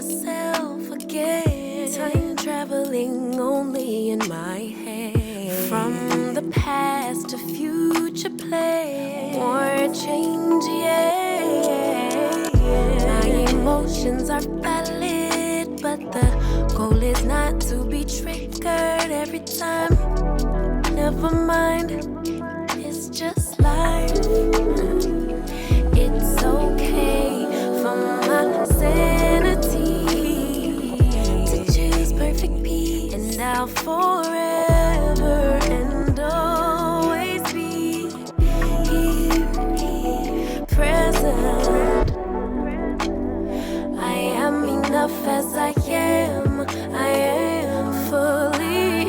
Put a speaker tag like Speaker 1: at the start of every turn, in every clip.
Speaker 1: myself again. Time traveling only in my head. From the past to future play. More change, yeah. My emotions are valid, but the goal is not to be triggered every time. Never mind, it's just life. It's okay for my sanity to choose perfect peace, and I'll forever and always be here, present. I am enough as I am. I am fully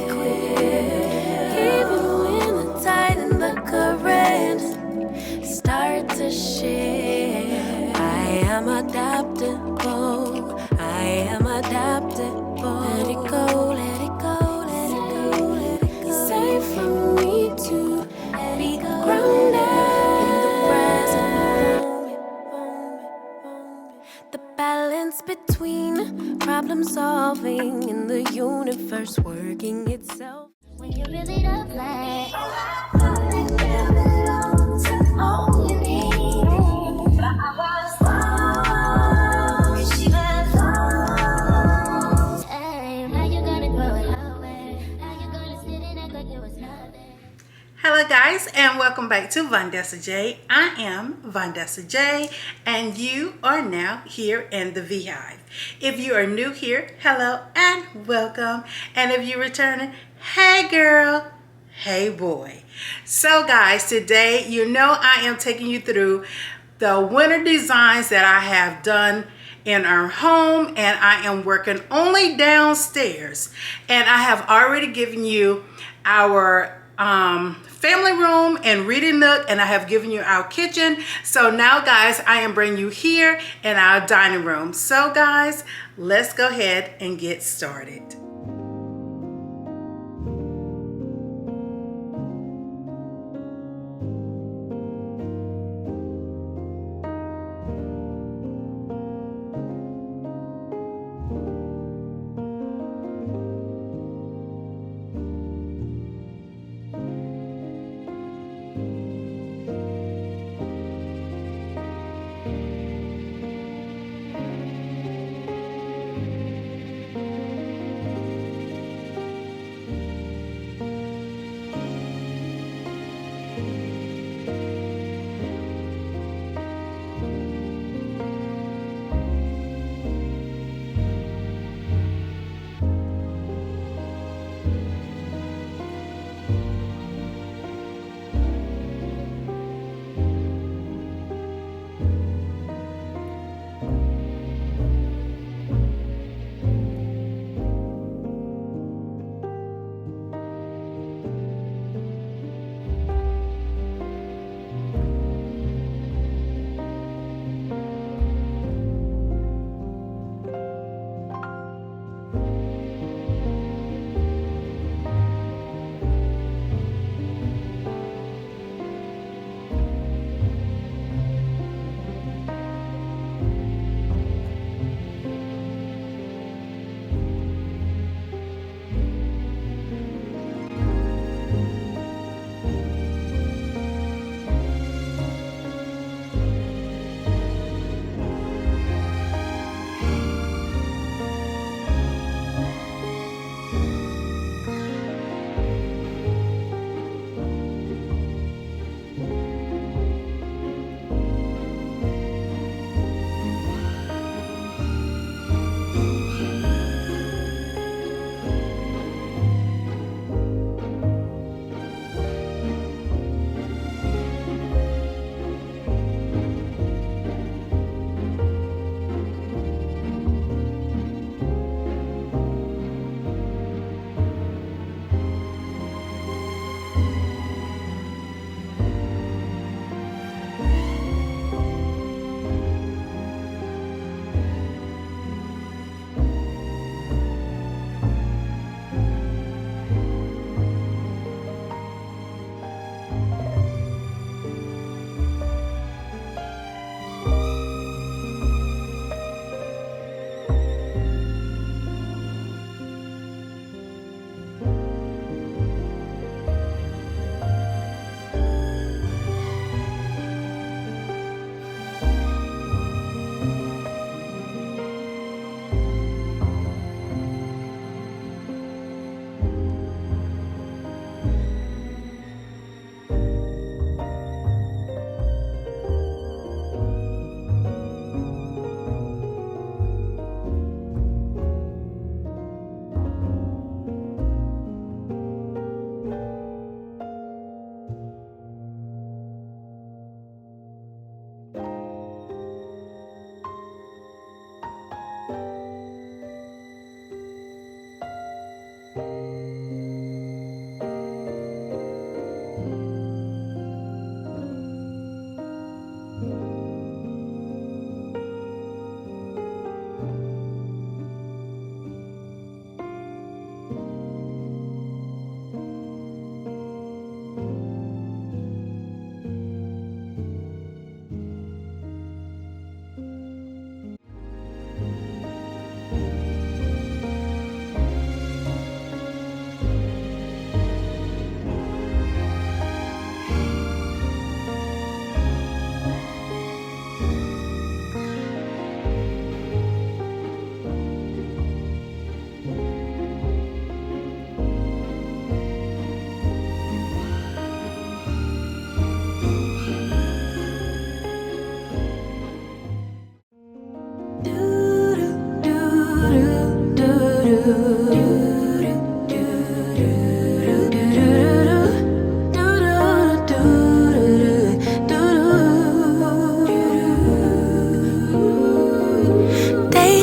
Speaker 1: equipped. Even when the tide and the current start to shift, I am adaptable. I am adaptable. Let it go, let it go, let it go, let it go. It's safe for me to be grounded in the present moment. The balance between problem solving and the universe working itself. When you really love life, all you need.
Speaker 2: Hello guys, and welcome back to Vondessa J. I am Vondessa J, and you are now here in the VeeHive. If you are new here, hello and welcome. And if you're returning, hey girl, hey boy. So guys, today you know I am taking you through the winter designs that I have done in our home, and I am working only downstairs. And I have already given you our family room and reading nook, and I have given you our kitchen. So now guys, I am bringing you here in our dining room. So guys, let's go ahead and get started.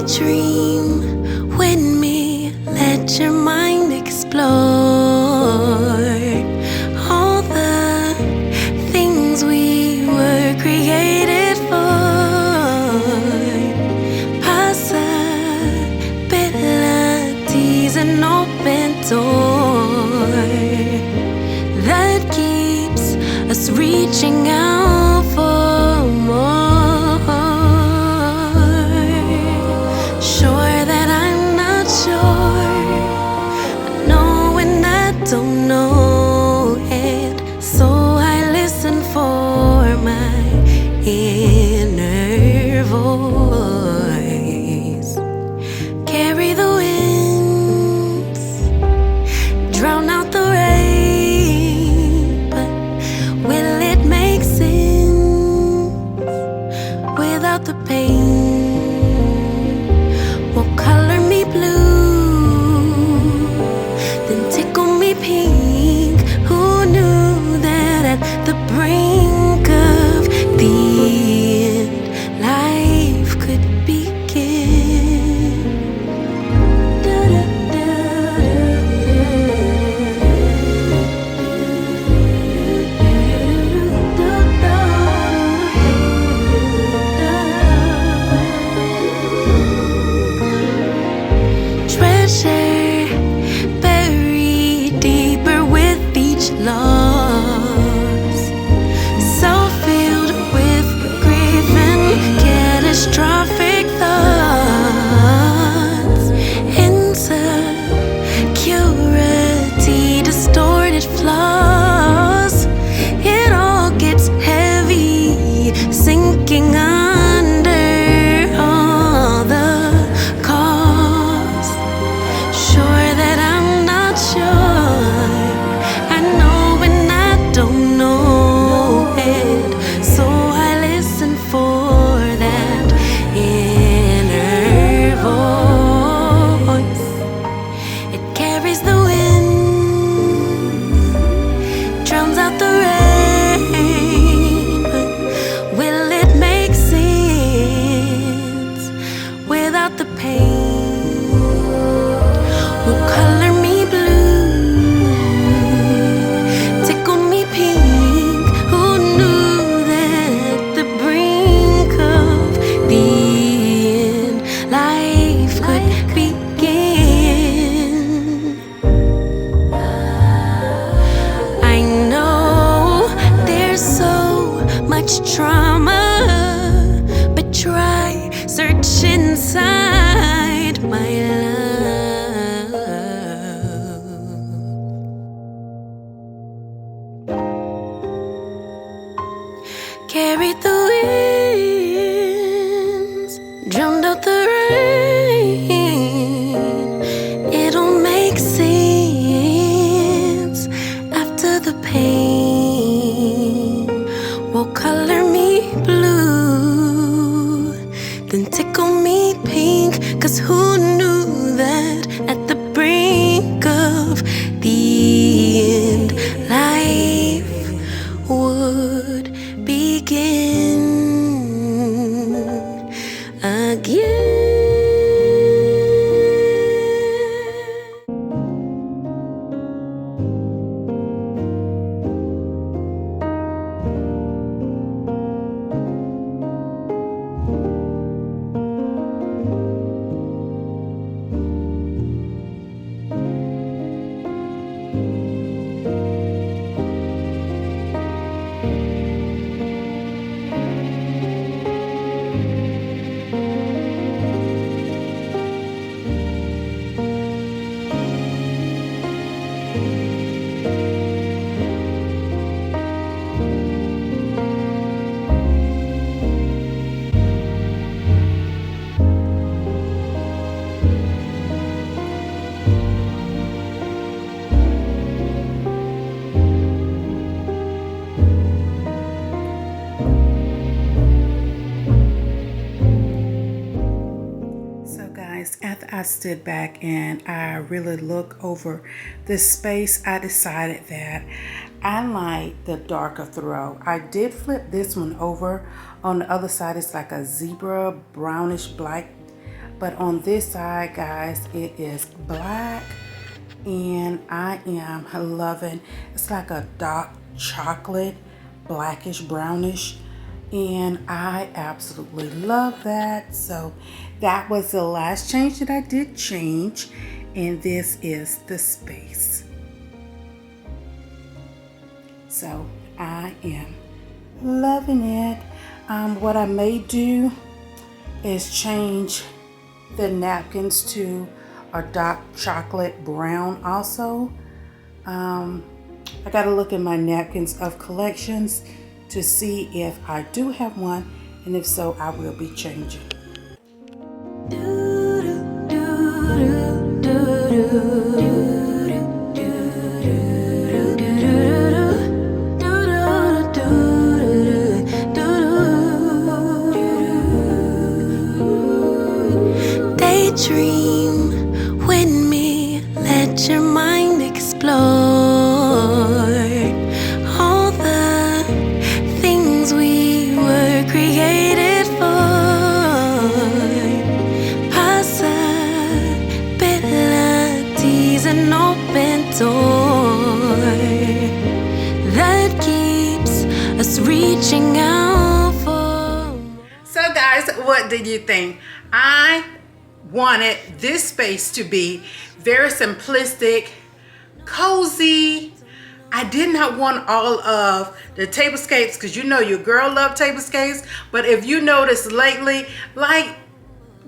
Speaker 1: Dream with me, let your mind explore all the things we were created for. Possibilities, an open door that keeps us reaching out for more. Don't know it, so I listen for my inner voice. Carry the winds, drown out the rain, but will it make sense without the pain? Will color me blue, then tickle me pink. Who knew that at the brink of the end, life could begin? Treasure buried deeper with each loss, so filled with grief and catastrophic thoughts, insecurity, distorted flaws. It all gets heavy, sinking under all the cost. Sure that I'm not sure. I know when I don't know it, so I listen for that inner voice. It carries the wind, drowns out the rain, but will it make sense without the pain? Will color me blue, tickle me pink. Who knew that at the brink of the end, life could begin? I know there's so much trauma, but try search inside my love. Carried the winds, drowned out the rain. It'll make sense after the pain. Will color me blue, then tickle me pink. 'Cause who knew that at the brink of the end, life would begin again?
Speaker 2: After I stood back and I really looked over this space, I decided that I like the darker throw. I did flip this one over. On the other side, it's like a zebra brownish black But on this side, guys, it is black, and I am loving, it's like a dark chocolate, blackish, brownish, and I absolutely love that. So that was the last change that I did change, and this is the space. So I am loving it. What I may do is change the napkins to a dark chocolate brown also. I gotta look at my napkins of collections to see if I do have one, and if so, I will be changing.
Speaker 1: Daydream with me, let your mind explore all the things we were created for. Possibilities, an open door that keeps us reaching out for.
Speaker 2: So guys, what did you think? I wanted this space to be very simplistic, cozy. I did not want all of the tablescapes, because you know your girl loved tablescapes. But if you notice lately, like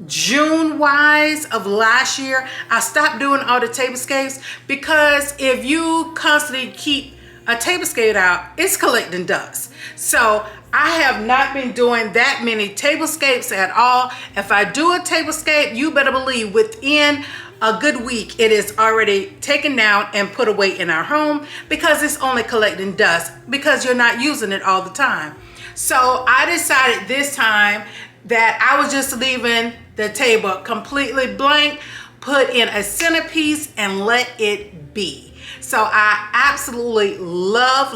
Speaker 2: June wise of last year, I stopped doing all the tablescapes, because if you constantly keep a tablescape out, it's collecting dust. So I have not been doing that many tablescapes at all. If I do a tablescape, you better believe within a good week it is already taken down and put away in our home, because it's only collecting dust because you're not using it all the time. So I decided this time that I was just leaving the table completely blank, put in a centerpiece, and let it be. So I absolutely love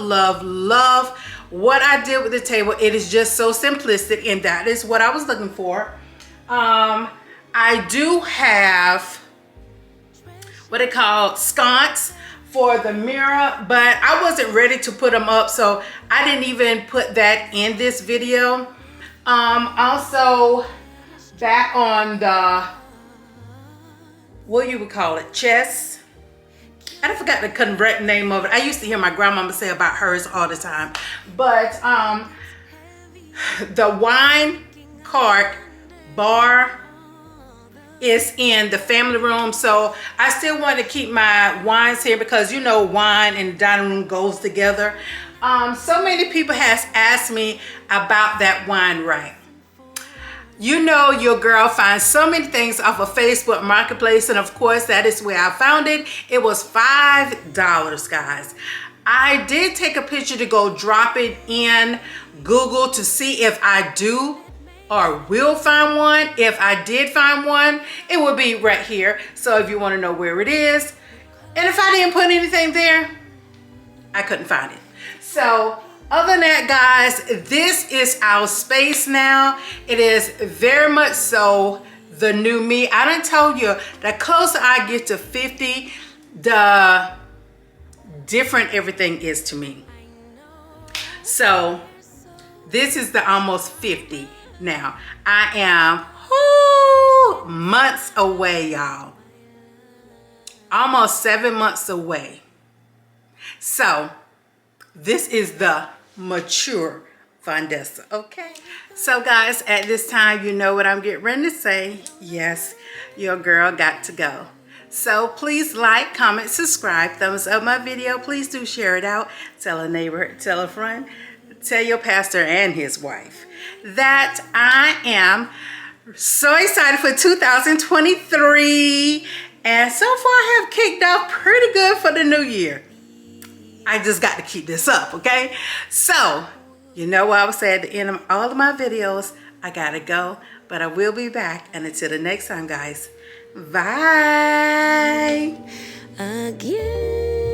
Speaker 2: what I did with the table. It is just so simplistic, and that is what I was looking for. I do have what they call sconce for the mirror, but I wasn't ready to put them up, so I didn't even put that in this video. Also, back on the, what you would call it, chest, I forgot the correct name of it. I used to hear my grandmama say about hers all the time. But the wine cart bar is in the family room. So I still want to keep my wines here, because you know wine and dining room goes together. So many people has asked me about that wine rack. You know your girl finds so many things off of Facebook Marketplace, and of course that is where I found it. It was $5, guys. I did take a picture to go drop it in Google to see if I do or will find one. If I did find one, it will be right here. So if you want to know where it is, and if I didn't put anything there, I couldn't find it. So other than that, guys, this is our space now. It is very much so the new me. I done told you, the closer I get to 50, the different everything is to me. So this is the almost 50 now. I am months away, y'all. Almost 7 months away. So this is the mature Vondessa, okay? So guys, at this time, you know what I'm getting ready to say. Yes, your girl got to go. So please like, comment, subscribe, thumbs up my video. Please do share it out. Tell a neighbor, tell a friend, tell your pastor and his wife that I am so excited for 2023. And so far I have kicked off pretty good for the new year. I just got to keep this up, okay? So, you know what I would say at the end of all of my videos, I gotta go, but I will be back. And until the next time, guys, bye.
Speaker 1: Again.